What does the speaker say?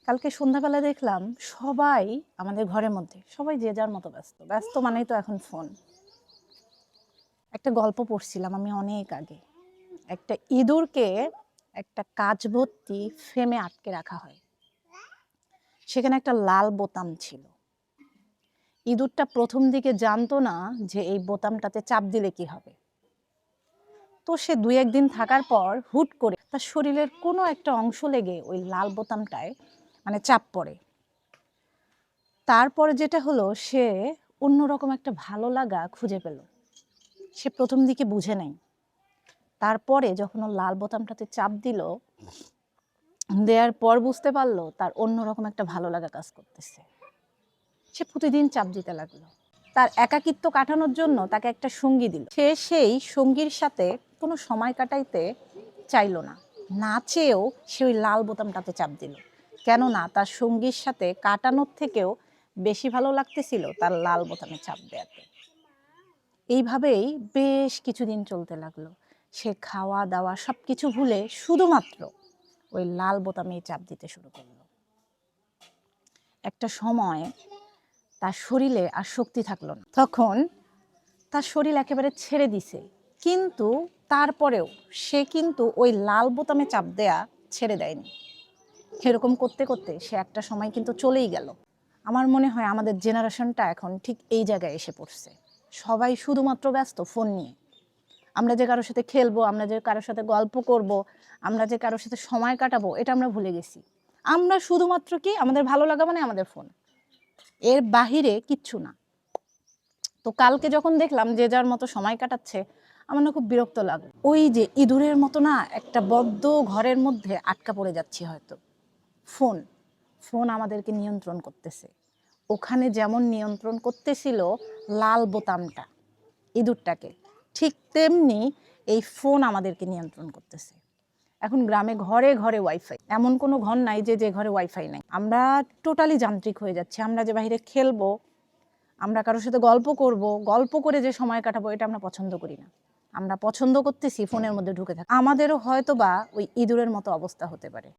কালকে সন্ধ্যাবেলা দেখলাম সবাই আমাদের ঘরের মধ্যে সবাই যে যার মতো ব্যস্ত ব্যস্ত মানেই তো এখন ফোন। একটা গল্প পড়ছিলাম আমি অনেক আগে। একটা ইঁদুরকে একটা কাঁচ ভর্তি ফ্রেমে আটকে রাখা হয়। সেখানে একটা লাল বোতাম ছিল। ইঁদুরটা প্রথম দিকে জানতো না যে এই বোতামটাতে চাপ দিলে কি হবে। তো সে 2-1 দিন থাকার পর হুট করে তার শরীরের কোনো একটা অংশ লেগে ওই লাল বোতামটায় চাপ পড়ে। তারপরে যেটা হলো, সে অন্যরকম একটা ভালো লাগা খুঁজে পেল। সে প্রথম দিকে বুঝে নাই। তারপরে যখন ও লাল বোতামটাতে চাপ দিল, দেওয়ার পর বুঝতে পারলো তার অন্যরকম একটা ভালো লাগা কাজ করতেছে। সে প্রতিদিন চাপ দিতে লাগলো। তার একাকিত্ব কাটানোর জন্য তাকে একটা সঙ্গী দিল। সে সেই সঙ্গীর সাথে কোনো সময় কাটাইতে চাইলো না, না চেয়েও সে ওই লাল বোতামটাতে চাপ দিল। কেননা তার সঙ্গীর সাথে কাটানোর থেকেও বেশি ভালো লাগতেছিল তার লাল বোতামে চাপ দেওয়াতে। এইভাবেই বেশ কিছুদিন চলতে লাগলো। সে খাওয়া দাওয়া সব কিছু ভুলে শুধুমাত্র ওই লাল বোতামেই চাপ দিতে শুরু করলো। একটা সময় তার শরীরে আর শক্তি থাকলো না, তখন তার শরীর একেবারে ছেড়ে দিছে। কিন্তু তারপরেও সে কিন্তু ওই লাল বোতামে চাপ দেয়া ছেড়ে দেয়নি। এরকম করতে করতে সে একটা সময় কিন্তু চলেই গেল। আমার মনে হয় আমাদের জেনারেশনটা এখন ঠিক এই জায়গায় এসে পড়ছে। সবাই শুধুমাত্র ব্যস্ত ফোন নিয়ে। আমরা যে কারোর সাথে খেলবো, আমরা যে কারোর সাথে গল্প করব, আমরা যে কারোর সাথে সময় কাটাবো, এটা আমরা ভুলে গেছি। আমরা শুধুমাত্র কি আমাদের ভালো লাগা মানে আমাদের ফোন, এর বাহিরে কিচ্ছু না। তো কালকে যখন দেখলাম যে যার মতো সময় কাটাচ্ছে, আমার না খুব বিরক্ত লাগলো। ওই যে ইঁদুরের মতো না একটা বদ্ধ ঘরের মধ্যে আটকা পড়ে যাচ্ছি হয়তো। ফোন ফোন আমাদেরকে নিয়ন্ত্রণ করতেছে। ওখানে যেমন নিয়ন্ত্রণ করতেছিল লাল বোতামটা ইঁদুরটাকে, ঠিক তেমনি এই ফোন আমাদেরকে নিয়ন্ত্রণ করতেছে। এখন গ্রামে ঘরে ঘরে ওয়াইফাই, এমন কোনো ঘর নাই যে যে ঘরে ওয়াইফাই নাই। আমরা টোটালি যান্ত্রিক হয়ে যাচ্ছি। আমরা যে বাইরে খেলবো, আমরা কারোর সাথে গল্প করব, গল্প করে যে সময় কাটাবো, এটা আমরা পছন্দ করি না। আমরা পছন্দ করতেছি ফোনের মধ্যে ঢুকে থাকা। আমাদেরও হয়তো বা ওই ইঁদুরের মতো অবস্থা হতে পারে।